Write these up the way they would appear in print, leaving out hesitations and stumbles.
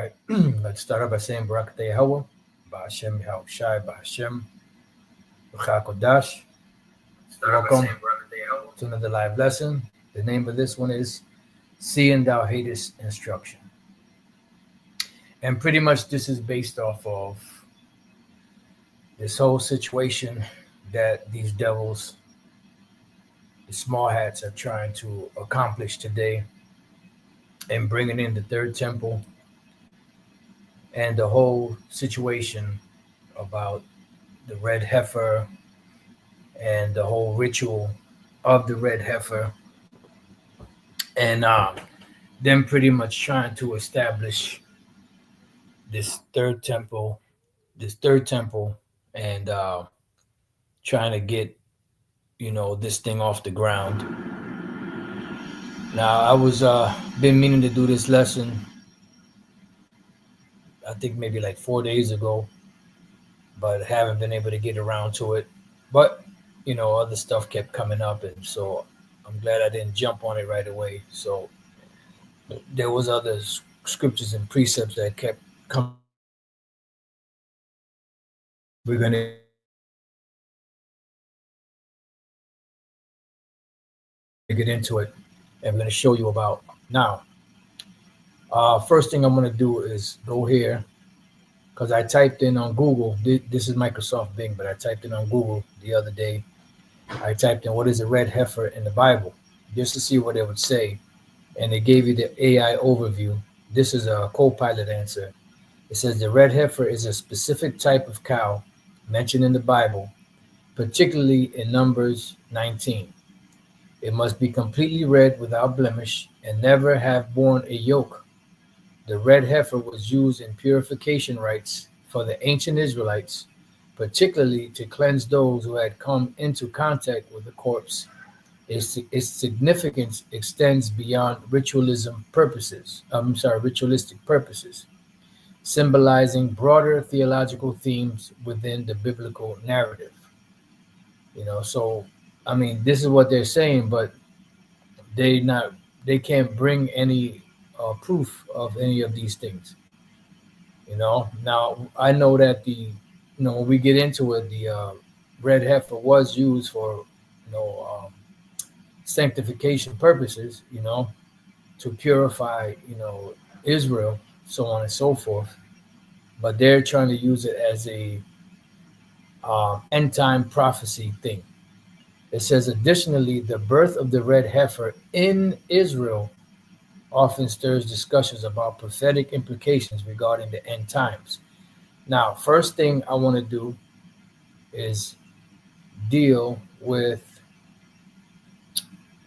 right. Let's start off by saying Barak Yahweh, Ba'ashem Yahushai, Ba'ashem, Kodash. Welcome to another live lesson. The name of this one is Seeing Thou Hatest Instruction. And pretty much this is based off of this whole situation that these devils, the small hats, are trying to accomplish today and bringing in the third temple and the whole situation about the red heifer and the whole ritual of the red heifer, and them pretty much trying to establish this third temple, and trying to get this thing off the ground. Now I was been meaning to do this lesson, I think maybe like 4 days ago, but haven't been able to get around to it. But other stuff kept coming up, and so I'm glad I didn't jump on it right away. So there was other scriptures and precepts that kept coming. We're going to get into it, and we're going to show you about now. First thing I'm going to do is go here, because I typed in on Google. This is Microsoft Bing, but I typed in on Google the other day. I typed in what is a red heifer in the Bible, just to see what it would say, and they gave you the AI overview. This is a co-pilot answer. It says the red heifer is a specific type of cow mentioned in the Bible, particularly in Numbers 19. It must be completely red without blemish and never have borne a yoke. The red heifer was used in purification rites for the ancient Israelites, particularly to cleanse those who had come into contact with the corpse. Its significance extends beyond ritualistic purposes, symbolizing broader theological themes within the biblical narrative. So I mean, this is what they're saying, but they can't bring any proof of any of these things. Now I know that when we get into it, the red heifer was used for sanctification purposes, to purify Israel, so on and so forth. But they're trying to use it as a end time prophecy thing. It says, additionally, the birth of the red heifer in Israel often stirs discussions about prophetic implications regarding the end times. Now, first thing I want to do is deal with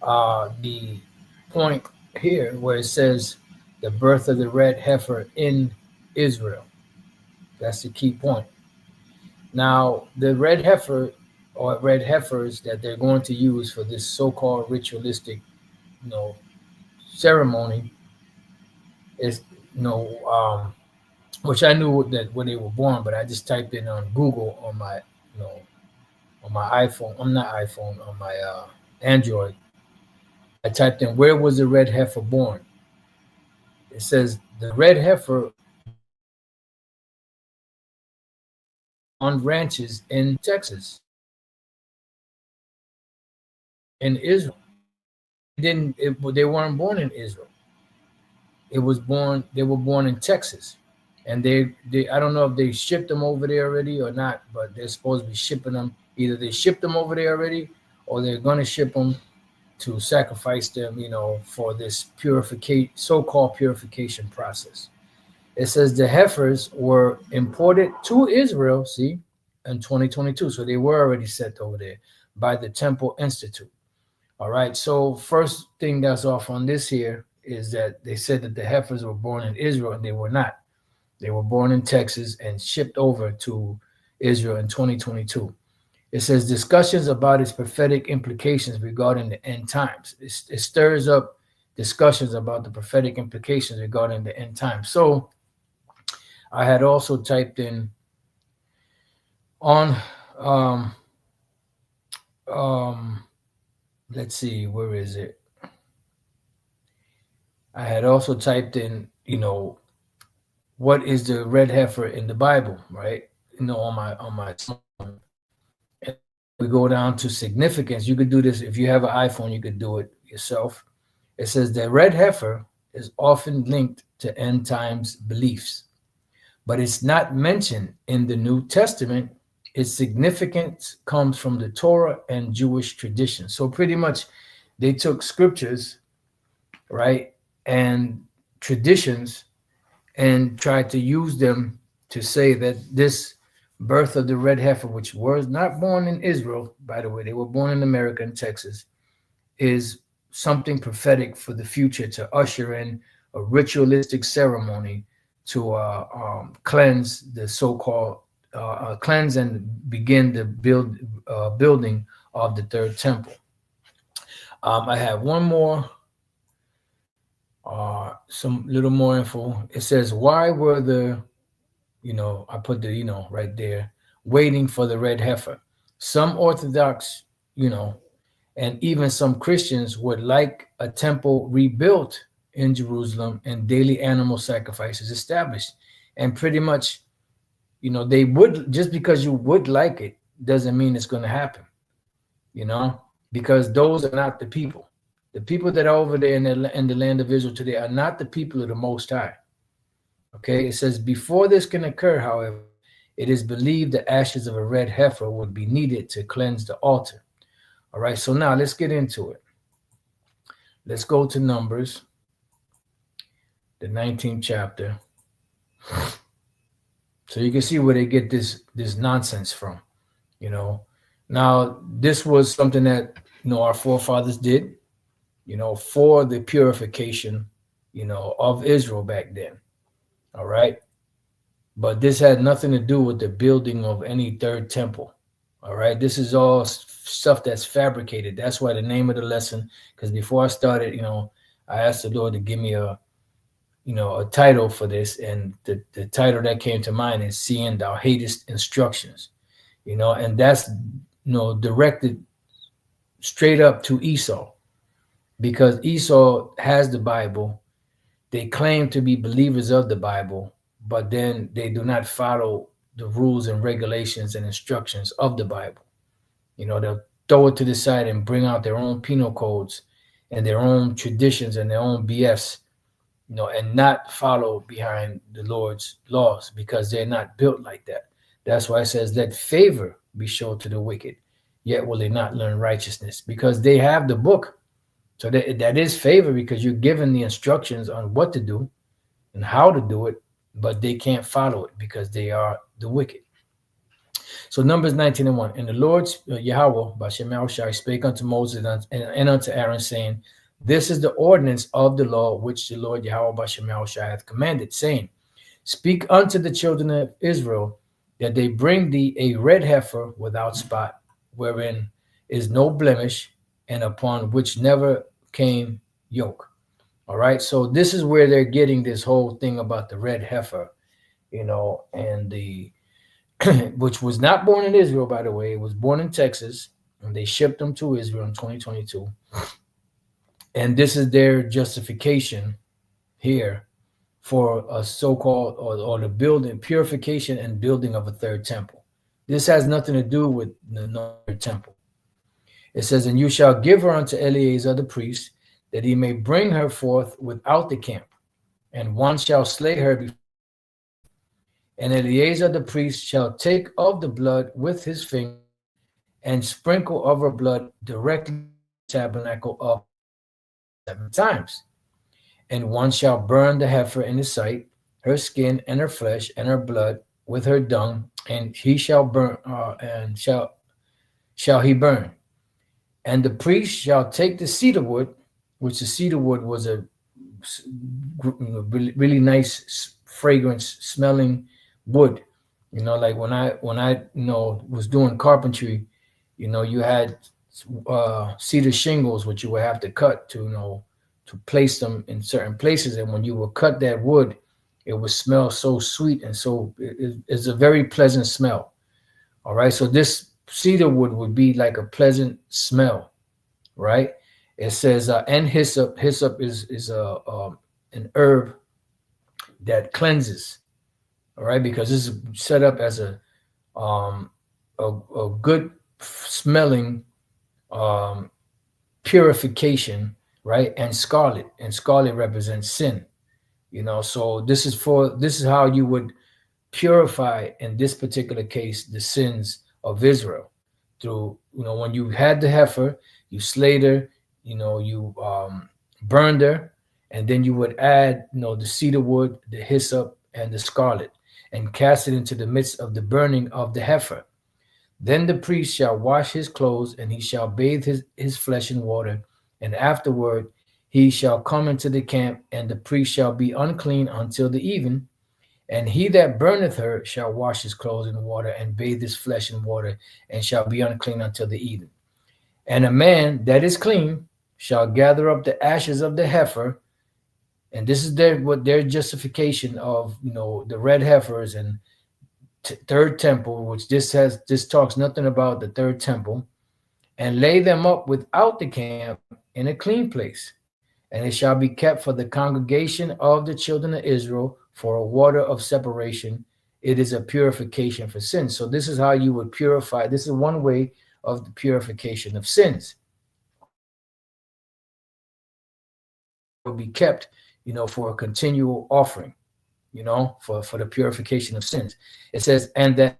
the point here where it says the birth of the red heifer in Israel. That's the key point. Now, the red heifer or red heifers that they're going to use for this so-called ritualistic, ceremony is, which I knew that when they were born, but I just typed in on Google on my, on my iPhone. I'm not iPhone, on my Android. I typed in, where was the red heifer born? It says the red heifer on ranches in Texas, in Israel. They weren't born in Israel. They were born in Texas, and they I don't know if they shipped them over there already or not, but they're supposed to be shipping them. Either they shipped them over there already, or they're going to ship them to sacrifice them, for this so-called purification process. It says the heifers were imported to Israel, in 2022. So they were already sent over there by the Temple Institute. All right. So first thing that's off on this here is that they said that the heifers were born in Israel, and they were not. They were born in Texas and shipped over to Israel in 2022. It says discussions about its prophetic implications regarding the end times. It stirs up discussions about the prophetic implications regarding the end times. So I had also typed in on, let's see, where is it? I had also typed in, what is the red heifer in the Bible, right? On my smartphone. And we go down to significance. You could do this if you have an iPhone. You could do it yourself. It says the red heifer is often linked to end times beliefs, but it's not mentioned in the New Testament. Its significance comes from the Torah and Jewish tradition. So pretty much, they took scriptures, right, and traditions and tried to use them to say that this birth of the red heifer, which was not born in Israel, by the way, they were born in America and Texas, is something prophetic for the future to usher in a ritualistic ceremony to cleanse the so-called cleanse and begin the building of the third temple. I have one more, some little more info. It says, why were the, I put the, right there, waiting for the red heifer? Some Orthodox, and even some Christians would like a temple rebuilt in Jerusalem and daily animal sacrifices established. And pretty much, they would, just because you would like it doesn't mean it's going to happen, because those are not the people. The people that are over there in the land of Israel today are not the people of the Most High. Okay, it says, before this can occur, however, it is believed the ashes of a red heifer would be needed to cleanse the altar. All right, so now let's get into it. Let's go to Numbers, the 19th chapter. So you can see where they get this nonsense from, Now, this was something that, our forefathers did, for the purification, of Israel back then. All right. But this had nothing to do with the building of any third temple. All right. This is all stuff that's fabricated. That's why the name of the lesson, because before I started, I asked the Lord to give me a title for this. And the title that came to mind is Seeing Thou Hatest Instructions, and that's, directed straight up to Esau, because Esau has the Bible. They claim to be believers of the Bible, but then they do not follow the rules and regulations and instructions of the Bible. They'll throw it to the side and bring out their own penal codes and their own traditions and their own BS, and not follow behind the Lord's laws, because they're not built like that. That's why it says, let favor be shown to the wicked, yet will they not learn righteousness, because they have the book. So that is favor, because you're given the instructions on what to do and how to do it, but they can't follow it because they are the wicked. So Numbers 19:1, and the Lord Yahweh Bashem Yahushai spake unto Moses and unto Aaron, saying, this is the ordinance of the law which the Lord Yahweh Bashem Yahushai hath commanded, saying, speak unto the children of Israel that they bring thee a red heifer without spot, wherein is no blemish, and upon which never came yoke. All right. So this is where they're getting this whole thing about the red heifer, and the which was not born in Israel, by the way. It was born in Texas, and they shipped them to Israel in 2022. And this is their justification here for a so-called or the building, purification and building of a third temple. This has nothing to do with the third temple. It says, and you shall give her unto Eleazar the priest, that he may bring her forth without the camp, and one shall slay her before. And Eleazar the priest shall take of the blood with his finger, and sprinkle of her blood directly in the tabernacle of 7 times. And one shall burn the heifer in his sight, her skin and her flesh and her blood with her dung, and he shall burn, and shall he burn. And the priest shall take the cedar wood, which the cedar wood was a really nice, fragrance smelling wood. Like when I was doing carpentry, you had cedar shingles, which you would have to cut to place them in certain places. And when you would cut that wood, it would smell so sweet, and so it's a very pleasant smell. All right, so this cedar wood would be like a pleasant smell, right? It says, and hyssop. Hyssop is an herb that cleanses. all right, because this is set up as um, a good smelling um, purification, right? And scarlet represents sin, So this is how you would purify in this particular case the sins of Israel through, when you had the heifer, you slayed her, you burned her, and then you would add, the cedar wood, the hyssop, and the scarlet, and cast it into the midst of the burning of the heifer. Then the priest shall wash his clothes, and he shall bathe his flesh in water, and afterward he shall come into the camp, and the priest shall be unclean until the even. And he that burneth her shall wash his clothes in water, and bathe his flesh in water, and shall be unclean until the even. And a man that is clean shall gather up the ashes of the heifer, and this is their justification of the red heifers and third temple, which this talks nothing about the third temple, and lay them up without the camp in a clean place. And it shall be kept for the congregation of the children of Israel for a water of separation. It is a purification for sins. So this is how you would purify. This is one way of the purification of sins. That will be kept, for a continual offering, for the purification of sins. It says, and that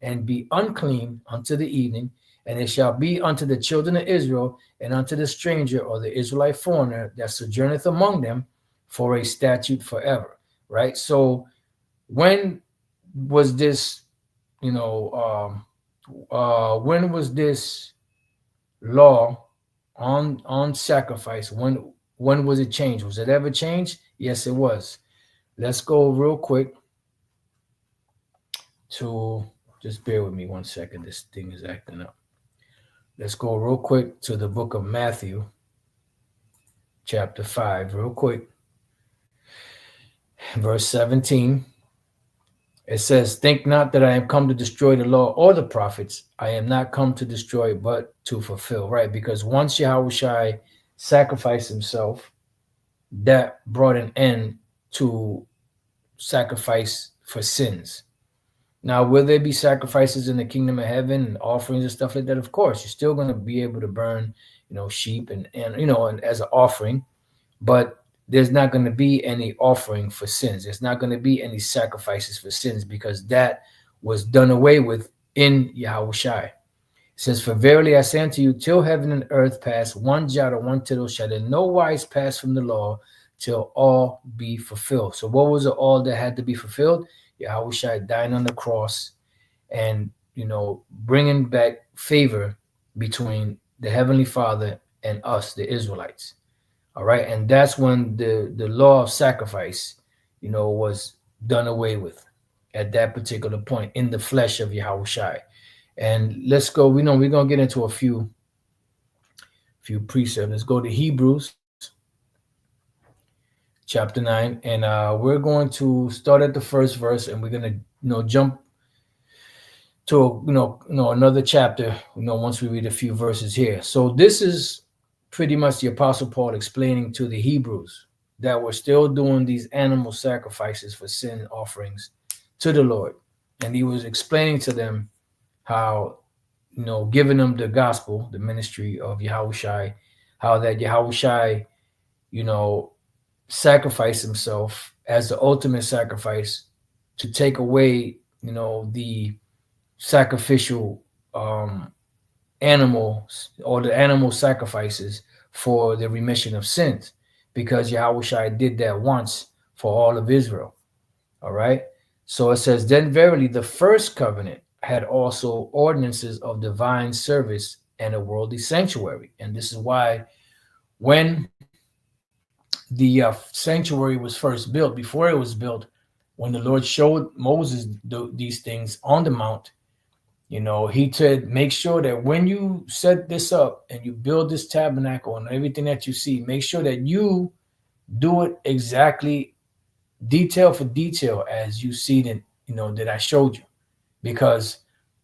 and be unclean unto the evening, and it shall be unto the children of Israel and unto the stranger or the Israelite foreigner that sojourneth among them for a statute forever. Right? So when was this, when was this law on sacrifice? When was it changed? Was it ever changed? Yes, it was. Let's go real quick to, just bear with me 1 second. This thing is acting up. Let's go real quick to the book of Matthew, chapter 5, real quick. Verse 17. It says, think not that I am come to destroy the law or the prophets. I am not come to destroy, but to fulfill, right? Because once Yahushua sacrificed himself, that brought an end to sacrifice for sins. Now, will there be sacrifices in the kingdom of heaven and offerings and stuff like that? Of course, you're still going to be able to burn, sheep and as an offering, but there's not going to be any offering for sins. There's not going to be any sacrifices for sins because that was done away with in Yahushua. It says, for verily I say unto you, till heaven and earth pass, one jot or one tittle shall in no wise pass from the law till all be fulfilled. So what was it all that had to be fulfilled? Yahushua dying on the cross and, bringing back favor between the Heavenly Father and us, the Israelites. All right. And that's when the law of sacrifice, was done away with at that particular point in the flesh of Yahushua. And let's go, we're going to get into a few precepts. Let's go to Hebrews chapter 9, and we're going to start at the first verse, and we're going to jump to another chapter once we read a few verses here. So this is pretty much the Apostle Paul explaining to the Hebrews that were still doing these animal sacrifices for sin offerings to the Lord, and he was explaining to them how giving them the gospel, the ministry of Yahushua, how that Yahushua sacrifice himself as the ultimate sacrifice to take away, the sacrificial animals or the animal sacrifices for the remission of sins, because Yahushua did that once for all of Israel. All right. So it says, then verily the first covenant had also ordinances of divine service and a worldly sanctuary. And this is why when the sanctuary was first built, before it was built, when the Lord showed Moses these things on the mount, he said, make sure that when you set this up and you build this tabernacle and everything that you see, make sure that you do it exactly detail for detail as you see that, that I showed you, because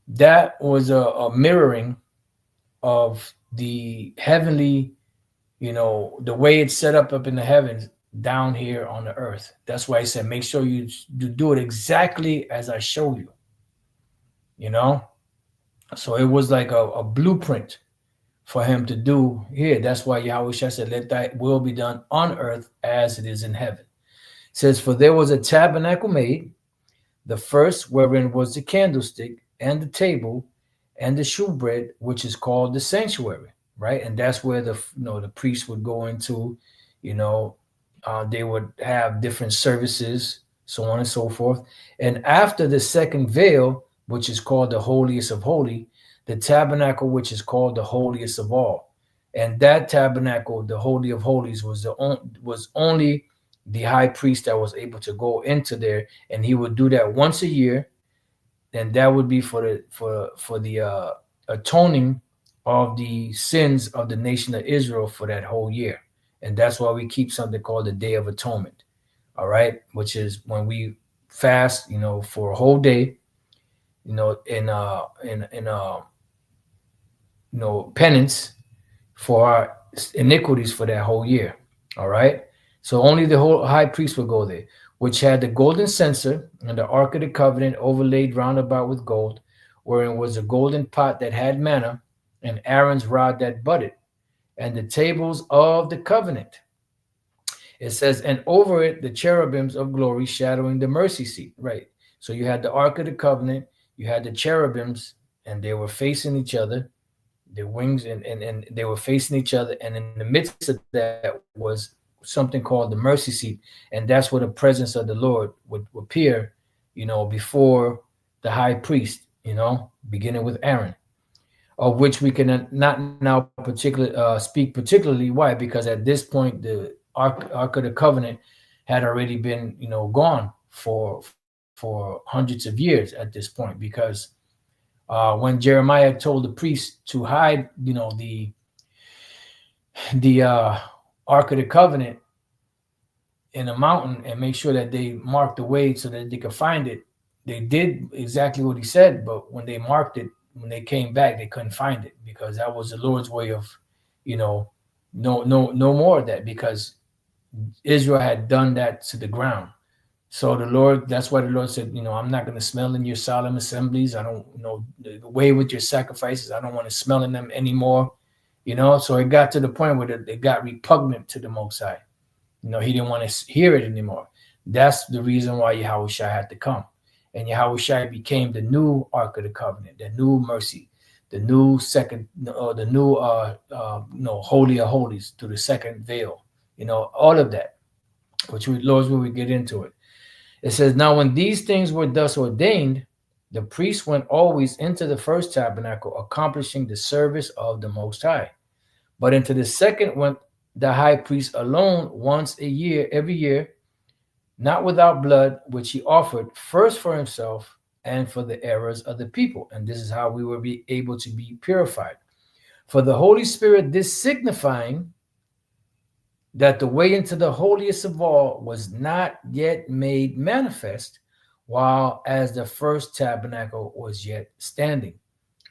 that was a mirroring of the heavenly, the way it's set up in the heavens down here on the earth. That's why he said, make sure you do it exactly as I show you, you know? So it was like a blueprint for him to do here. That's why Yahweh Shai said, let thy will be done on earth as it is in heaven. It says, for there was a tabernacle made, the first wherein was the candlestick and the table and the shewbread, which is called the sanctuary, right? And that's where the priest would go into, you know, they would have different services, so on and so forth. And after the second veil, which is called the holiest of holy, the tabernacle, which is called the holiest of all. And that tabernacle, the holy of holies, was only the high priest that was able to go into there, and he would do that once a year, and that would be for the atoning of the sins of the nation of Israel for that whole year. And that's why we keep something called the Day of Atonement, all right, which is when we fast, for a whole day, in penance for our iniquities for that whole year, all right. So only the whole high priest would go there, which had the golden censer and the ark of the covenant overlaid round about with gold, wherein was a golden pot that had manna, and Aaron's rod that budded, and the tables of the covenant. It says, and over it the cherubims of glory shadowing the mercy seat, right? So you had the ark of the covenant, you had the cherubims, and they were facing each other, their wings, and they were facing each other, and in the midst of that was something called the mercy seat, and that's where the presence of the Lord would appear, before the high priest, beginning with Aaron, of which we can not now speak particularly. Why? Because at this point the ark of the covenant had already been gone for hundreds of years at this point, because when Jeremiah told the priest to hide the ark of the covenant in a mountain and make sure that they marked the way so that they could find it, they did exactly what he said. But when they marked it, when they came back, they couldn't find it, because that was the Lord's way of no more of that, because Israel had done that to the ground. So the Lord, that's why the Lord said, I'm not going to smell in your solemn assemblies. I don't the way with your sacrifices. I don't want to smell in them anymore. So it got to the point where it got repugnant to the Most High. He didn't want to hear it anymore. That's the reason why Yahweh Shai had to come. And Yahweh Shai became the new Ark of the Covenant, the new mercy, the new second, the new Holy of Holies through the second veil, all of that, which Lord's will we get into it. It says, now when these things were thus ordained, the priest went always into the first tabernacle, accomplishing the service of the Most High. But into the second went the high priest alone once a year, every year, not without blood, which he offered first for himself and for the errors of the people. And this is how we will be able to be purified. For the Holy Spirit, this signifying that the way into the holiest of all was not yet made manifest, while as the first tabernacle was yet standing.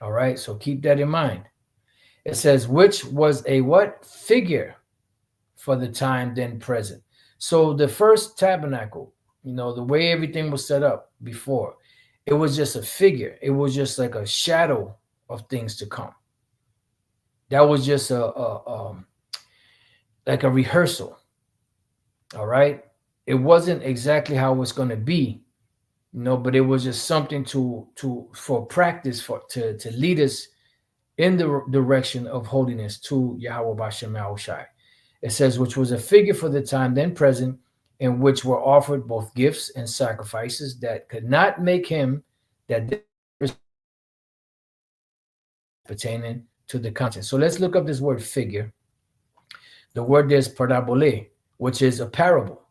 All right, so keep that in mind. It says, which was a what? Figure for the time then present. So the first tabernacle, the way everything was set up before, it was just a figure. It was just like a shadow of things to come. That was just like a rehearsal. All right. It wasn't exactly how it's going to be, but it was just something for practice, to lead us in the direction of holiness to Yahweh Bashem Yahushai. It says, which was a figure for the time then present, in which were offered both gifts and sacrifices that could not make him that pertaining to the conscience. So let's look up this word figure. The word there is parabole, which is a parable.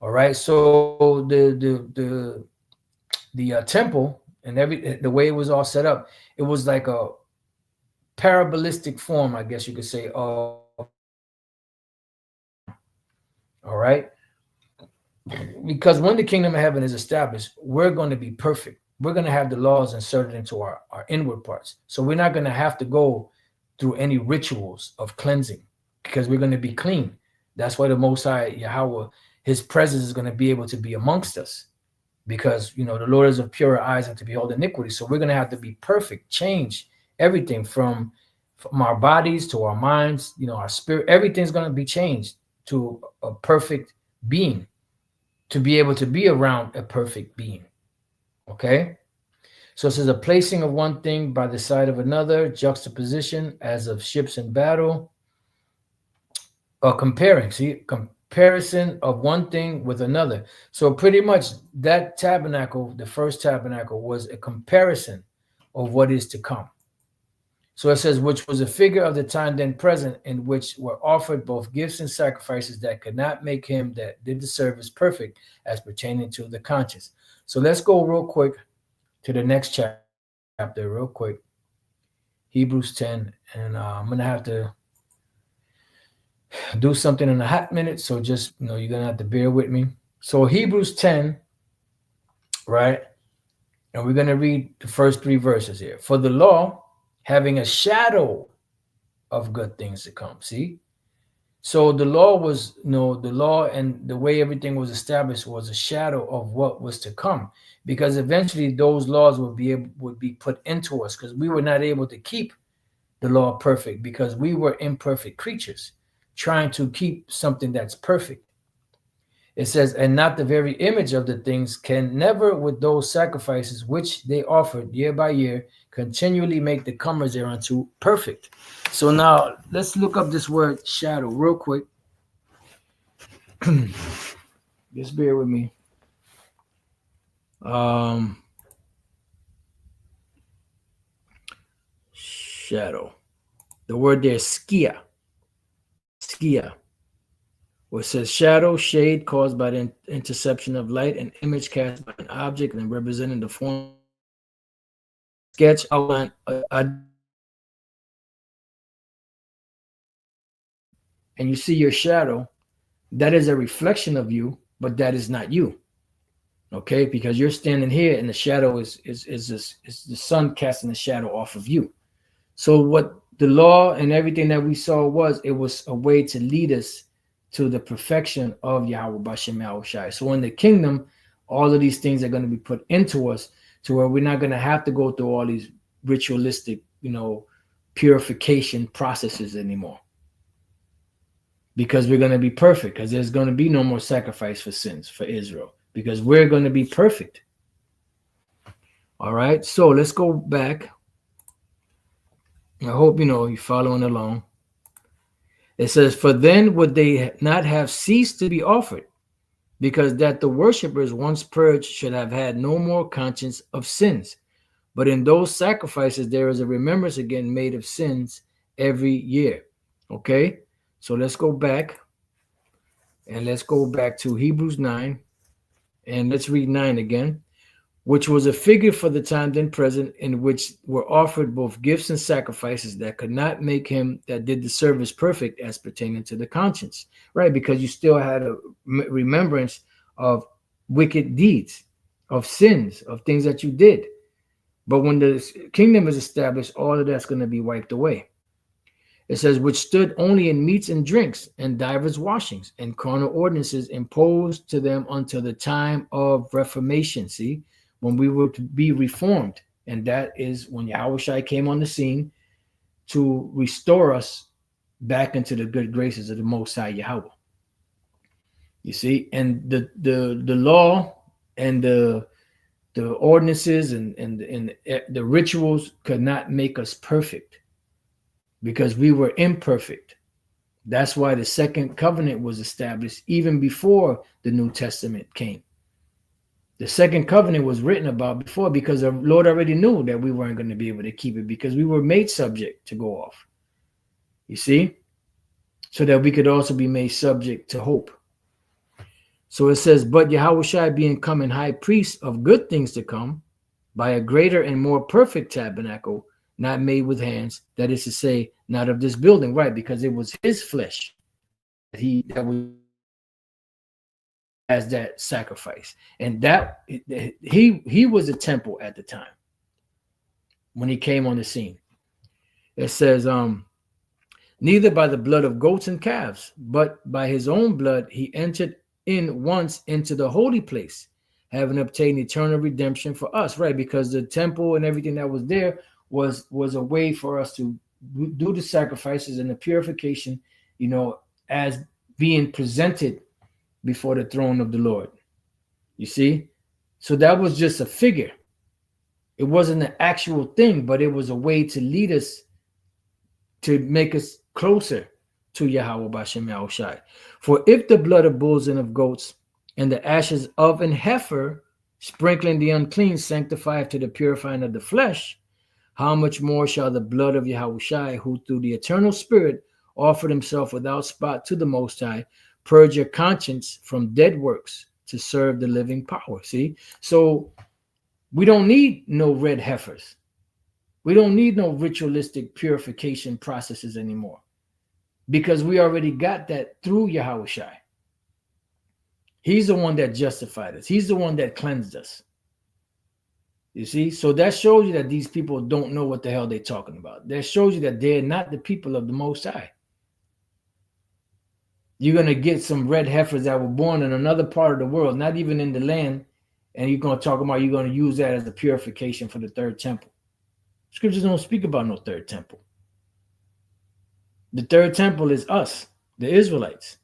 All right. So the temple and the way it was all set up, it was like a parabolistic form, I guess you could say. All right. Because when the kingdom of heaven is established, we're going to be perfect. We're going to have the laws inserted into our inward parts. So we're not going to have to go through any rituals of cleansing, because we're going to be clean. That's why the Most High Yahweh, his presence is going to be able to be amongst us, because the Lord is of purer eyes and to behold iniquity. So we're going to have to be perfect, change everything from our bodies to our minds, our spirit. Everything's going to be changed to a perfect being, to be able to be around a perfect being. Okay, so it says a placing of one thing by the side of another, juxtaposition as of ships in battle, or comparing. See, comparison of one thing with another. So pretty much that tabernacle, the first tabernacle, was a comparison of what is to come. So it says, which was a figure of the time then present, in which were offered both gifts and sacrifices that could not make him that did the service perfect as pertaining to the conscience. So let's go real quick to the next chapter real quick. Hebrews 10. And I'm going to have to do something in a hot minute. So just, you're going to have to bear with me. So Hebrews 10, right? And we're going to read the first 3 verses here. For the law, having a shadow of good things to come. See? So the law was, the law and the way everything was established was a shadow of what was to come, because eventually those laws would be put into us, because we were not able to keep the law perfect, because we were imperfect creatures trying to keep something that's perfect. It says, and not the very image of the things can never with those sacrifices which they offered year by year continually make the comers thereunto perfect. So now let's look up this word shadow real quick. Just bear with me. Shadow. The word there is skia. Skia. Where it says shadow, shade caused by the interception of light, an image cast by an object and representing the form, sketch, outline, and you see your shadow. That is a reflection of you, but that is not you. Okay, because you're standing here and the shadow is the sun casting the shadow off of you. So what the law and everything that we saw it was a way to lead us to the perfection of Yahweh Bashem Yahushai. So in the kingdom, all of these things are going to be put into us to where we're not going to have to go through all these ritualistic, purification processes anymore. Because we're going to be perfect, because there's going to be no more sacrifice for sins for Israel, because we're going to be perfect. All right, so let's go back. I hope you're following along. It says, for then would they not have ceased to be offered, because that the worshipers once purged should have had no more conscience of sins. But in those sacrifices, there is a remembrance again made of sins every year. Okay, so let's go back. And let's go back to Hebrews 9. And let's read 9 again. Which was a figure for the time then present, in which were offered both gifts and sacrifices that could not make him that did the service perfect as pertaining to the conscience. Right, because you still had a remembrance of wicked deeds, of sins, of things that you did. But when the kingdom is established, all of that's going to be wiped away. It says, which stood only in meats and drinks and divers washings and carnal ordinances imposed to them until the time of reformation. See, when we were to be reformed. And that is when Yahushua came on the scene to restore us back into the good graces of the Most High Yahweh. You see, and the law and the ordinances and the rituals could not make us perfect, because we were imperfect. That's why the second covenant was established even before the New Testament came. The second covenant was written about before, because the Lord already knew that we weren't going to be able to keep it, because we were made subject to go off. You see? So that we could also be made subject to hope. So it says, but Yahushua being come in high priest of good things to come, by a greater and more perfect tabernacle, not made with hands, that is to say, not of this building, right? Because it was his flesh that was as that sacrifice, and that he was a temple at the time when he came on the scene. It says, neither by the blood of goats and calves, but by his own blood he entered in once into the holy place, having obtained eternal redemption for us. Right, because the temple and everything that was there was a way for us to do the sacrifices and the purification, as being presented before the throne of the Lord. You see? So that was just a figure. It wasn't an actual thing, but it was a way to lead us, to make us closer to Yahweh Bashem Yahushai. For if the blood of bulls and of goats and the ashes of an heifer, sprinkling the unclean, sanctify to the purifying of the flesh, how much more shall the blood of Yahushai, who through the eternal Spirit offered himself without spot to the Most High, purge your conscience from dead works to serve the living power. See? So we don't need no red heifers. We don't need no ritualistic purification processes anymore, because we already got that through Yahushai. He's the one that justified us. He's the one that cleansed us. You see? So that shows you that these people don't know what the hell they're talking about. That shows you that they're not the people of the Most High. You're going to get some red heifers that were born in another part of the world, not even in the land, and you're going to talk about you're going to use that as the purification for the third temple. Scriptures don't speak about no third temple. The third temple is us, the Israelites.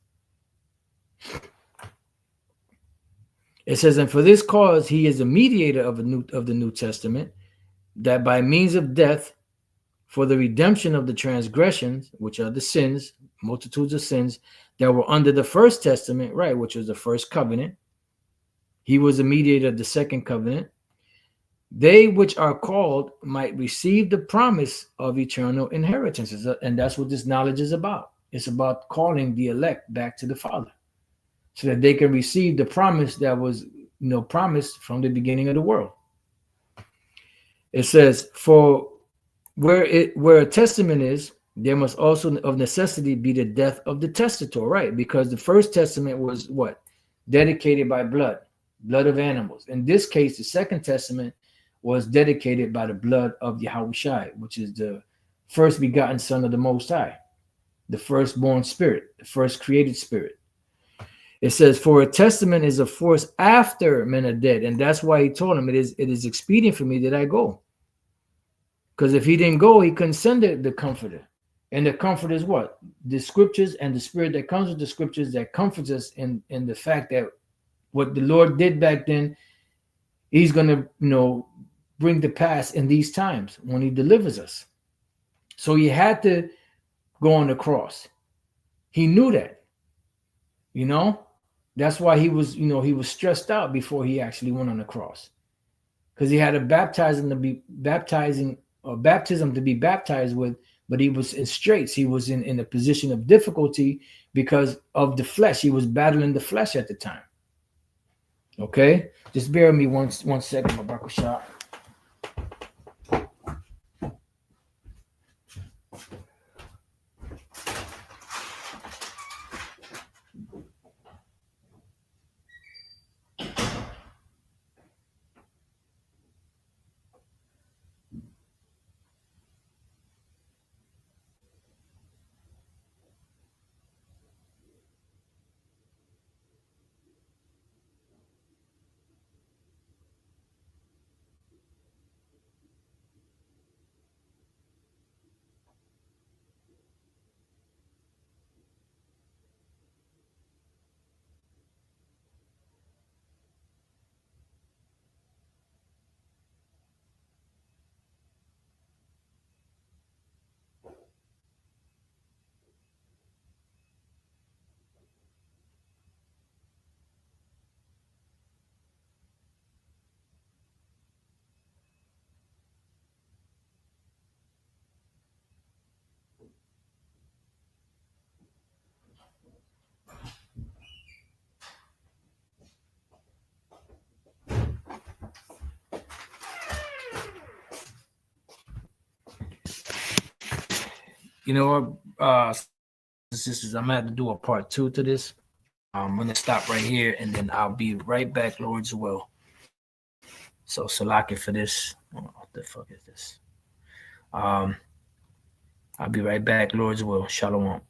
It says, and for this cause he is a mediator of the New Testament, that by means of death, for the redemption of the transgressions, which are the sins, multitudes of sins, that were under the first testament, right, which was the first covenant. He was a mediator of the second covenant. They which are called might receive the promise of eternal inheritance. And that's what this knowledge is about. It's about calling the elect back to the Father, so that they can receive the promise that was, promised from the beginning of the world. It says, for where a testament is, there must also of necessity be the death of the testator, right? Because the first testament was what? Dedicated by blood of animals. In this case, the second testament was dedicated by the blood of Yahushai, which is the first begotten Son of the Most High, the firstborn spirit, the first created spirit. It says, for a testament is a force after men are dead. And that's why he told him, it is expedient for me that I go. Because if he didn't go, he couldn't send the comforter. And the comfort is what? The scriptures and the spirit that comes with the scriptures that comforts us in the fact that what the Lord did back then, he's going to, bring to pass in these times when he delivers us. So he had to go on the cross. He knew that, That's why he was, he was stressed out before he actually went on the cross. Because he had a baptism to be baptized with, but he was in straits. He was in a position of difficulty because of the flesh. He was battling the flesh at the time. Okay? Just bear with me one second, my Baruch Shah. Sisters, I'm gonna have to do a part 2 to this. I'm gonna stop right here, and then I'll be right back, Lord's will. So Salaki for this. What the fuck is this? I'll be right back, Lord's will. Shalom.